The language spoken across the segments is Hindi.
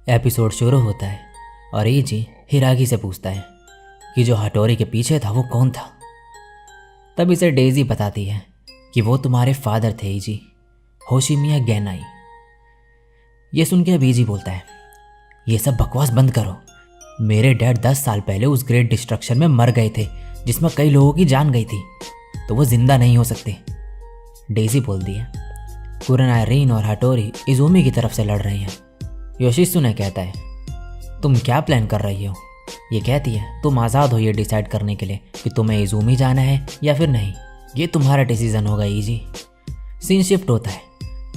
एपिसोड शुरू होता है और ईजी हिरागी से पूछता है कि जो हटोरी के पीछे था वो कौन था। तब इसे डेजी बताती है कि वो तुम्हारे फादर थे ईजी, होशिमिया गैनाई। ये सुन के अब ईजी बोलता है, ये सब बकवास बंद करो। मेरे डैड 10 साल पहले उस ग्रेट डिस्ट्रक्शन में मर गए थे जिसमें कई लोगों की जान गई थी, तो वो जिंदा नहीं हो सकते। डेजी बोलती है, कुरनाई रीन और हटोरी इज़ूमी की तरफ से लड़ रही हैं। योशित्सुने कहता है, तुम क्या प्लान कर रही हो? ये कहती है, तुम आज़ाद हो ये डिसाइड करने के लिए कि तुम्हें इज़ूमी जाना है या फिर नहीं। ये तुम्हारा डिसीजन होगा ईजी। सीन शिफ्ट होता है।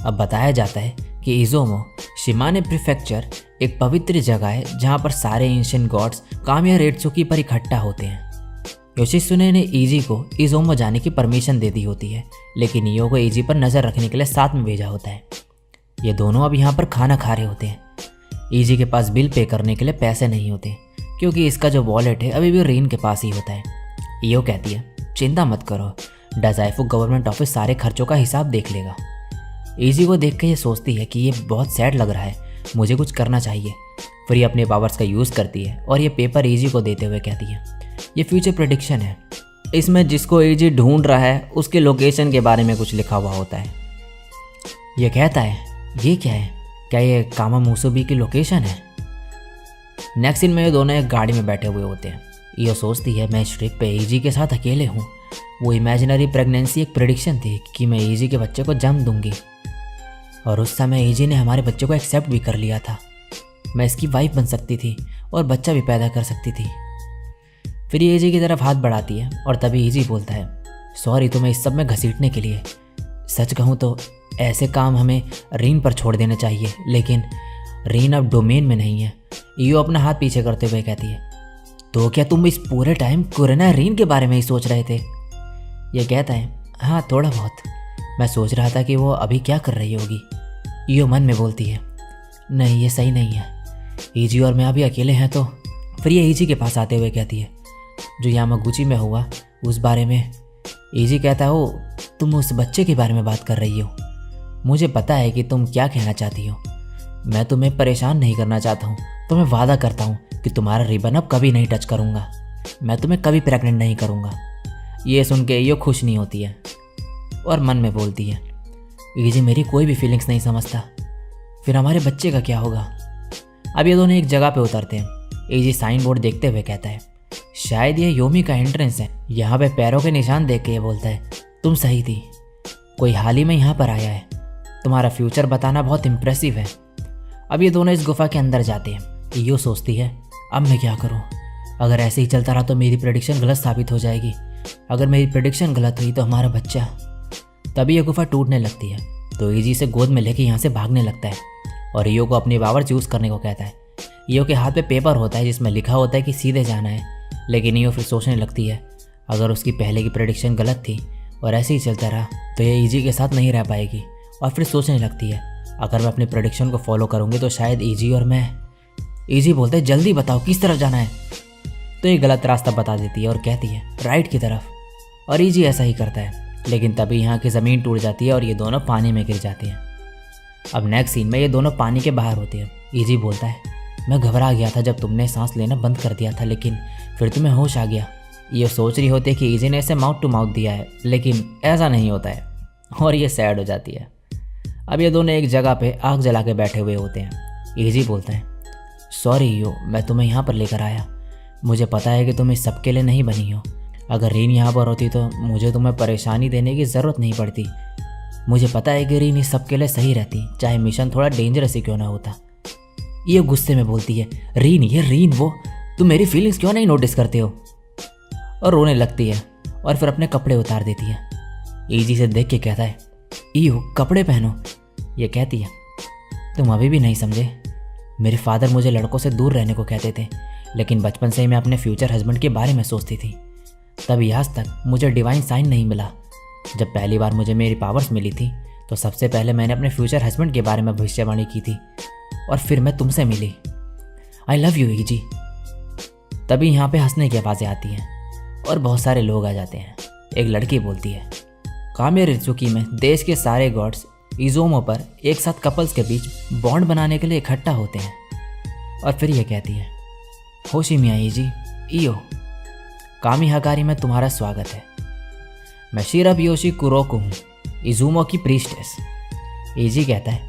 अब बताया जाता है कि इज़ोमो शिमाने प्रीफेक्चर एक पवित्र जगह है जहाँ पर सारे एंशिएंट गॉड्स कामिया रेट्सुकी पर इकट्ठा होते हैं। योशित्सुने ने ईजी को इज़ोमो जाने की परमिशन दे दी होती है, लेकिन इयो को ईजी पर नज़र रखने के लिए साथ में भेजा होता है। ये दोनों अब यहाँ पर खाना खा रहे होते हैं। ईजी के पास बिल पे करने के लिए पैसे नहीं होते क्योंकि इसका जो वॉलेट है अभी भी रीन के पास ही होता है। इयो कहती है, चिंता मत करो, डाज़ाइफू गवर्नमेंट ऑफिस सारे खर्चों का हिसाब देख लेगा। ईजी को देख के ये सोचती है कि ये बहुत सैड लग रहा है, मुझे कुछ करना चाहिए। फिर ये अपने पावर्स का यूज़ करती है और ये पेपर ईजी को देते हुए कहती है, ये फ्यूचर प्रेडिक्शन है, इसमें जिसको ईजी ढूंढ रहा है उसके लोकेशन के बारे में कुछ लिखा हुआ होता है। ये कहता है, ये क्या है? क्या ये कामा मुसुबी की लोकेशन है? नेक्स्ट सीन में ये दोनों एक गाड़ी में बैठे हुए होते हैं। ये सोचती है, मैं इस ट्रिप पे ईजी के साथ अकेले हूँ। वो इमेजिनरी प्रेगनेंसी एक प्रेडिक्शन थी कि मैं ईजी के बच्चे को जन्म दूंगी, और उस समय ईजी ने हमारे बच्चे को एक्सेप्ट भी कर लिया था। मैं इसकी वाइफ बन सकती थी और बच्चा भी पैदा कर सकती थी। फिर ये ईजी की तरफ हाथ बढ़ाती है और तभी ईजी बोलता है, सॉरी तुम्हें इस सब में घसीटने के लिए। सच कहूँ तो ऐसे काम हमें रीन पर छोड़ देने चाहिए, लेकिन रीन अब डोमेन में नहीं है। इयो अपना हाथ पीछे करते हुए कहती है, तो क्या तुम इस पूरे टाइम कुरनाई रीन के बारे में ही सोच रहे थे? ये कहता है, हाँ थोड़ा बहुत। मैं सोच रहा था कि वो अभी क्या कर रही होगी। इयो मन में बोलती है, नहीं ये सही नहीं है, ईजी और मैं अभी अकेले हैं तो। फिर ये ईजी के पास आते हुए कहती है, जो यामागुची में हुआ उस बारे में। ईजी कहता है, ओ तुम उस बच्चे के बारे में बात कर रही हो। मुझे पता है कि तुम क्या कहना चाहती हो। मैं तुम्हें परेशान नहीं करना चाहता हूँ, तो मैं वादा करता हूँ कि तुम्हारा रिबन अब कभी नहीं टच करूँगा। मैं तुम्हें कभी प्रेग्नेंट नहीं करूँगा। ये सुन के यो खुश नहीं होती है और मन में बोलती है, ईजी मेरी कोई भी फीलिंग्स नहीं समझता, फिर हमारे बच्चे का क्या होगा? अब ये दोनों एक जगह पे उतरते हैं। ईजी साइन बोर्ड देखते हुए कहता है, शायद ये योमी का एंट्रेंस है। यहाँ पे पैरों के निशान देख के ये बोलता है, तुम सही थी, कोई हाल ही में यहाँ पर आया है। तुम्हारा फ्यूचर बताना बहुत इम्प्रेसिव है। अब ये दोनों इस गुफा के अंदर जाते हैं। इयो सोचती है, अब मैं क्या करूँ? अगर ऐसे ही चलता रहा तो मेरी प्रेडिक्शन गलत साबित हो जाएगी। अगर मेरी प्रेडिक्शन गलत हुई तो हमारा बच्चा। तभी ये गुफा टूटने लगती है तो ईजी से गोद में लेके यहाँ से भागने लगता है और इयो को अपनी पावर यूज़ करने को कहता है। इयो के हाथ पे पेपर होता है जिसमें लिखा होता है कि सीधे जाना है, लेकिन इयो फिर सोचने लगती है, अगर उसकी पहले की प्रेडिक्शन गलत थी और ऐसे ही चलता रहा तो ये ईजी के साथ नहीं रह पाएगी। और फिर सोचने लगती है, अगर मैं अपनी प्रेडिक्शन को फॉलो करूँगी तो शायद ईजी और मैं। ईजी बोलते हैं, जल्दी बताओ किस तरफ जाना है? तो ये गलत रास्ता बता देती है और कहती है, राइट की तरफ। और ईजी ऐसा ही करता है, लेकिन तभी यहाँ की ज़मीन टूट जाती है और ये दोनों पानी में गिर जाते हैं। अब नेक्स्ट सीन में ये दोनों पानी के बाहर होते हैं। ईजी बोलता है, मैं घबरा गया था जब तुमने सांस लेना बंद कर दिया था, लेकिन फिर तुम्हें होश आ गया। ये सोच रही होती है कि ईजी ने इसे माउथ टू माउथ दिया है, लेकिन ऐसा नहीं होता है और ये सैड हो जाती है। अब ये दोनों एक जगह पे आग जला के बैठे हुए होते हैं। ईजी बोलता है, सॉरी यो, मैं तुम्हें यहाँ पर लेकर आया। मुझे पता है कि तुम इस सब के लिए नहीं बनी हो। अगर रीन यहाँ पर होती तो मुझे तुम्हें परेशानी देने की ज़रूरत नहीं पड़ती। मुझे पता है कि रीन इस सब के लिए सही रहती, चाहे मिशन थोड़ा डेंजरस ही क्यों ना होता। ये गुस्से में बोलती है, रीन ये रीन वो, तुम मेरी फीलिंग्स क्यों नहीं नोटिस करते हो? और रोने लगती है और फिर अपने कपड़े उतार देती है। ईजी से देख के कहता है, ईयो कपड़े पहनो। ये कहती है, तुम अभी भी नहीं समझे। मेरे फादर मुझे लड़कों से दूर रहने को कहते थे, लेकिन बचपन से ही मैं अपने फ्यूचर हस्बैंड के बारे में सोचती थी। तभी आज तक मुझे डिवाइन साइन नहीं मिला। जब पहली बार मुझे मेरी पावर्स मिली थी तो सबसे पहले मैंने अपने फ्यूचर हस्बैंड के बारे में भविष्यवाणी की थी और फिर मैं तुमसे मिली। I love you easy. तभी यहाँ पे हंसने की आवाज़ें आती हैं और बहुत सारे लोग आ जाते हैं। एक लड़की बोलती है, कामिया रेट्सुकी में देश के सारे गॉड्स इज़ोमो पर एक साथ कपल्स के बीच बॉन्ड बनाने के लिए इकट्ठा होते हैं। और फिर ये कहती है, होशिमिया एजी, इयो, कामी हगारी में तुम्हारा स्वागत है। मैं शिराबियोशी कुरोको हूँ, इजुमो की प्रीस्टेस। एजी कहता है,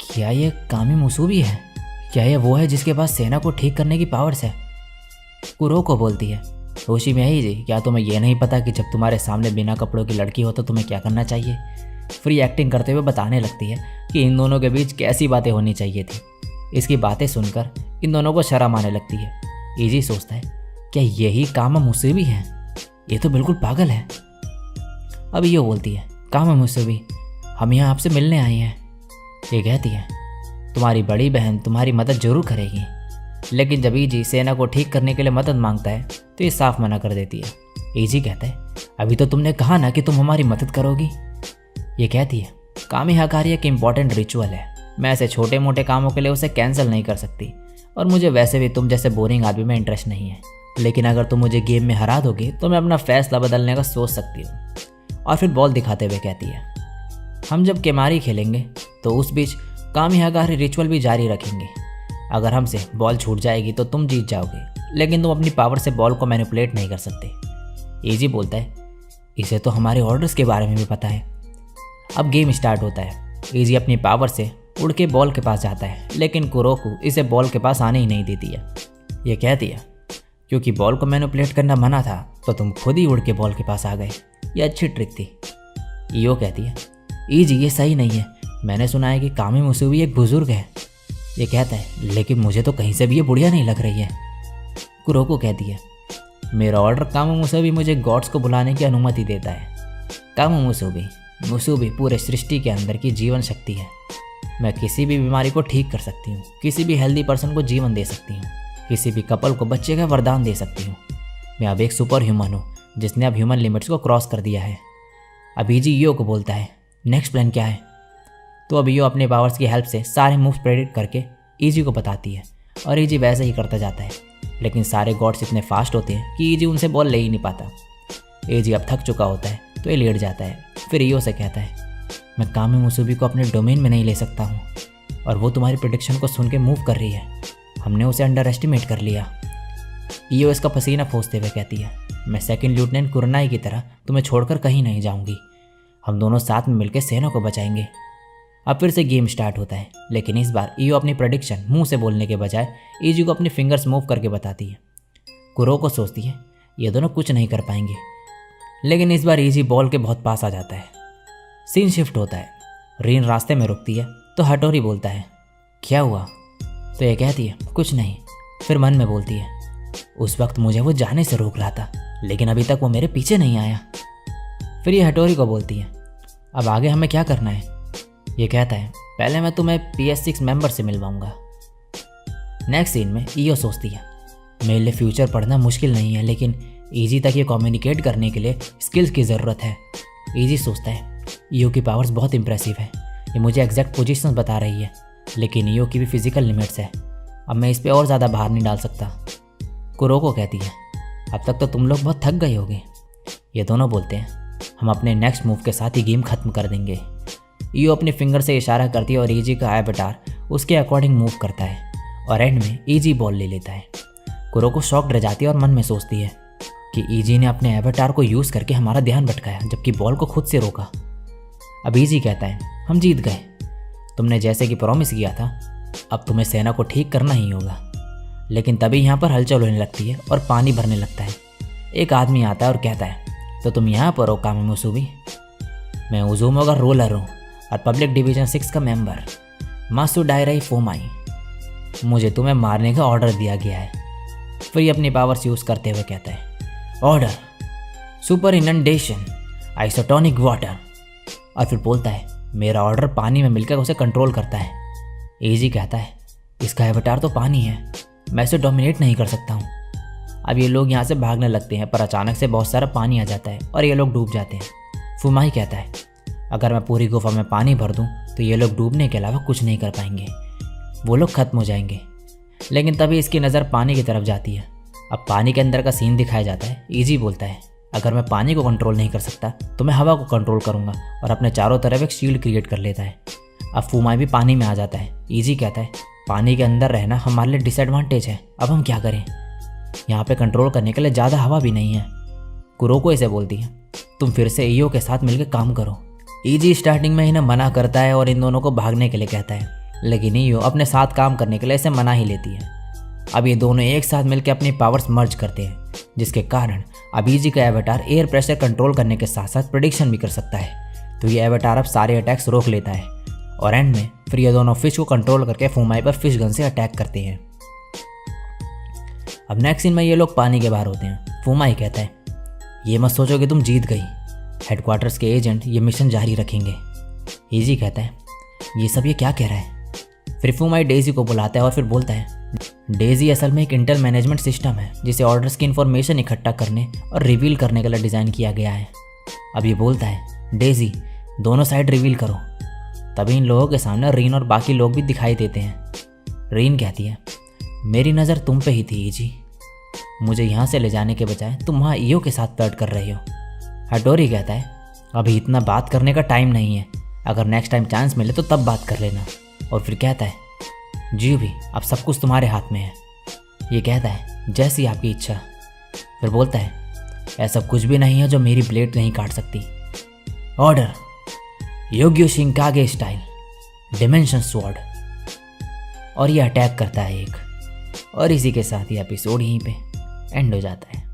क्या ये कामी मुसूबी है? क्या ये वो है जिसके पास सेना को ठीक करने की पावर्स है? कुरोको बोलती है, होशिमिया एजी, क्या तुम्हें यह नहीं पता कि जब तुम्हारे सामने बिना कपड़ों की लड़की हो तो तुम्हें क्या करना चाहिए? फ्री एक्टिंग करते हुए बताने लगती है कि इन दोनों के बीच कैसी बातें होनी चाहिए थी। इसकी बातें सुनकर इन दोनों को शर्म आने लगती है। एजी सोचता है, क्या यही कामा मुसूबी है? ये तो बिल्कुल पागल है। अब यो बोलती है, कामा मुसूबी, हम यहाँ आपसे मिलने आए हैं। ये कहती है, तुम्हारी बड़ी बहन तुम्हारी मदद जरूर करेगी। लेकिन जब ईजी सेना को ठीक करने के लिए मदद मांगता है तो ये साफ मना कर देती है। ईजी कहता है, अभी तो तुमने कहा ना कि तुम हमारी मदद करोगी। ये कहती है, कामी हगारी एक इम्पॉर्टेंट रिचुअल है, मैं ऐसे छोटे मोटे कामों के लिए उसे कैंसिल नहीं कर सकती, और मुझे वैसे भी तुम जैसे बोरिंग आदमी में इंटरेस्ट नहीं है। लेकिन अगर तुम मुझे गेम में हरा दोगे तो मैं अपना फैसला बदलने का सोच सकती हूँ। और फिर बॉल दिखाते हुए कहती है, हम जब केमारी खेलेंगे तो उस बीच कामी हगारी रिचुअल भी जारी रखेंगे। अगर हमसे बॉल छूट जाएगी तो तुम जीत जाओगे, लेकिन तुम अपनी पावर से बॉल को मैनिपुलेट नहीं कर सकते। एजी बोलता है, इसे तो हमारे ऑर्डर्स के बारे में भी पता है। अब गेम स्टार्ट होता है। एजी अपनी पावर से उड़ के बॉल के पास जाता है, लेकिन कुरोको इसे बॉल के पास आने ही नहीं देती है। ये कहती है, क्योंकि बॉल को मैनिपुलेट करना मना था तो तुम खुद ही उड़ के बॉल के पास आ गए। ये अच्छी ट्रिक थी। ईयो कहती है, ईजी ये सही नहीं है, मैंने सुना है कि कामी मुसूबी एक बुजुर्ग है। ये कहता है, लेकिन मुझे तो कहीं से भी ये बुढ़िया नहीं लग रही है। कुरोको कहती है, मेरा ऑर्डर कामी मुसूबी मुझे गॉड्स को बुलाने की अनुमति देता है। कामी मुसूबी पूरे सृष्टि के अंदर की जीवन शक्ति है। मैं किसी भी बीमारी को ठीक कर सकती हूँ, किसी भी हेल्दी पर्सन को जीवन दे सकती हूँ, किसी भी कपल को बच्चे का वरदान दे सकती हूँ। मैं अब एक सुपर ह्यूमन हूँ जिसने अब ह्यूमन लिमिट्स को क्रॉस कर दिया है। अब ईजी ईयो को बोलता है, नेक्स्ट प्लान क्या है? तो अब ईयो अपने पावर्स की हेल्प से सारे मूव्स प्रेडिक्ट करके ईजी को बताती है, और ईजी वैसे ही करता जाता है। लेकिन सारे गॉड्स इतने फास्ट होते हैं कि ईजी उनसे बॉल ले ही नहीं पाता। ईजी अब थक चुका होता है तो ये लेट जाता है। फिर ईयो से कहता है, मैं कामी मुसूबी को अपने डोमेन में नहीं ले सकता हूँ, और वो तुम्हारी प्रेडिक्शन को सुन के मूव कर रही है। हमने उसे अंडर एस्टिमेट कर लिया। ईयो इसका पसीना पोंछते हुए कहती है, मैं सेकंड लेफ्टिनेंट कुरनाई की तरह तुम्हें छोड़कर कहीं नहीं जाऊंगी। हम दोनों साथ में मिलकर सेना को बचाएंगे। अब फिर से गेम स्टार्ट होता है, लेकिन इस बार ईयो अपनी प्रेडिक्शन मुंह से बोलने के बजाय ईजी को अपनी फिंगर्स मूव करके बताती है। कुरोको सोचती है, ये दोनों कुछ नहीं कर पाएंगे, लेकिन इस बार ईजी बॉल के बहुत पास आ जाता है। सीन शिफ्ट होता है। रीन रास्ते में रुकती है तो हटोरी बोलता है, क्या हुआ? तो ये कहती है, कुछ नहीं। फिर मन में बोलती है, उस वक्त मुझे वो जाने से रोक रहा था, लेकिन अभी तक वो मेरे पीछे नहीं आया। फिर ये हटोरी को बोलती है, अब आगे हमें क्या करना है? ये कहता है, पहले मैं तुम्हें PS6 मेंबर से मिलवाऊंगा। नेक्स्ट सीन में ईयो सोचती है, मेरे लिए फ्यूचर पढ़ना मुश्किल नहीं है, लेकिन ईजी तक ये कम्युनिकेट करने के लिए स्किल्स की ज़रूरत है। ईजी सोचता है, ईयो की पावर्स बहुत इंप्रेसिव है, ये मुझे एग्जैक्ट पोजीशंस बता रही है, लेकिन ईयो की भी फिजिकल लिमिट्स है। अब मैं इस पर और ज़्यादा भार नहीं डाल सकता। कुरोको कहती है, अब तक तो तुम लोग बहुत थक गए होगे। ये दोनों बोलते हैं, हम अपने नेक्स्ट मूव के साथ ही गेम खत्म कर देंगे। ईयो अपने फिंगर से इशारा करती है और ईजी का एवतार उसके अकॉर्डिंग मूव करता है, और एंड में ईजी बॉल ले लेता है। कुरोको शॉक रह जाती है और मन में सोचती है कि ईजी ने अपने एवतार को यूज़ करके हमारा ध्यान भटकाया, जबकि बॉल को खुद से रोका। अब ईजी कहता है, हम जीत गए, तुमने जैसे कि प्रॉमिस किया था, अब तुम्हें सेना को ठीक करना ही होगा। लेकिन तभी यहाँ पर हलचल होने लगती है और पानी भरने लगता है। एक आदमी आता है और कहता है, तो तुम यहाँ पर हो कामी मुसूबी? मैं उजुमो का रोलर हूँ और पब्लिक डिवीजन 6 का मेंबर मासू डायराई फोमाई। मुझे तुम्हें मारने का ऑर्डर दिया गया है। फिर ये अपनी पावर्स यूज़ करते हुए कहता है, order super inundation isotonic water. और फिर बोलता है, मेरा ऑर्डर पानी में मिलकर उसे कंट्रोल करता है। ईजी कहता है, इसका एवतार तो पानी है, मैं इसे डोमिनेट नहीं कर सकता हूँ। अब ये लोग यहाँ से भागने लगते हैं, पर अचानक से बहुत सारा पानी आ जाता है और ये लोग डूब जाते हैं। फुमाई कहता है, अगर मैं पूरी गुफा में पानी भर दूँ तो ये लोग डूबने के अलावा कुछ नहीं कर पाएंगे, वो लोग खत्म हो जाएंगे। लेकिन तभी इसकी नज़र पानी की तरफ जाती है। अब पानी के अंदर का सीन दिखाया जाता है। ईजी बोलता है, अगर मैं पानी को कंट्रोल नहीं कर सकता तो मैं हवा को कंट्रोल करूँगा, और अपने चारों तरफ एक शील्ड क्रिएट कर लेता है। अब फुमाई भी पानी में आ जाता है। ईजी कहता है, पानी के अंदर रहना हमारे लिए डिसएडवांटेज है, अब हम क्या करें? यहाँ पे कंट्रोल करने के लिए ज़्यादा हवा भी नहीं है। कुरोको इसे बोलती है, तुम फिर से ईओ के साथ मिलकर काम करो। ईजी स्टार्टिंग में इन्हें मना करता है और इन दोनों को भागने के लिए कहता है, लेकिन ईओ अपने साथ काम करने के लिए इसे मना ही लेती है। अब ये दोनों एक साथ मिलकर अपनी पावर्स मर्ज करते हैं, जिसके कारण अब ईजी का एवेटार एयर प्रेशर कंट्रोल करने के साथ साथ प्रेडिक्शन भी कर सकता है। तो ये एवेटार अब सारे अटैक्स रोक लेता है और एंड में फिर ये दोनों फिश को कंट्रोल करके फुमाई पर फिश गन से अटैक करते हैं। अब नेक्स्ट सीन में ये लोग पानी के बाहर होते हैं। फुमाई कहता है, ये मत सोचो कि तुम जीत गई, हेडक्वार्टर्स के एजेंट ये मिशन जारी रखेंगे। ईजी कहता है, ये सब ये क्या कह रहा है? फिर फुमाई डेजी को बुलाता है और फिर बोलता है, डेजी असल में एक इंटेल मैनेजमेंट सिस्टम है जिसे ऑर्डर्स की इन्फॉर्मेशन इकट्ठा करने और रिवील करने के लिए डिज़ाइन किया गया है। अब ये बोलता है, डेजी दोनों साइड रिवील करो। तभी इन लोगों के सामने रीन और बाकी लोग भी दिखाई देते हैं। रीन कहती है, मेरी नज़र तुम पे ही थी ईजी, मुझे यहाँ से ले जाने के बजाय तुम वहाँ ईओ के साथ फ्लर्ट कर रही हो। हटोरी कहता है, अभी इतना बात करने का टाइम नहीं है, अगर नेक्स्ट टाइम चांस मिले तो तब बात कर लेना। और फिर कहता है, जी भी अब सब कुछ तुम्हारे हाथ में है। ये कहता है, जैसी आपकी इच्छा। फिर बोलता है, ऐसा कुछ भी नहीं है जो मेरी ब्लेड नहीं काट सकती। ऑर्डर, योग्यो शिंकागे स्टाइल, डिमेंशन स्वॉर्ड। और ये अटैक करता है एक। और इसी के साथ ही एपिसोड यहीं पे एंड हो जाता है।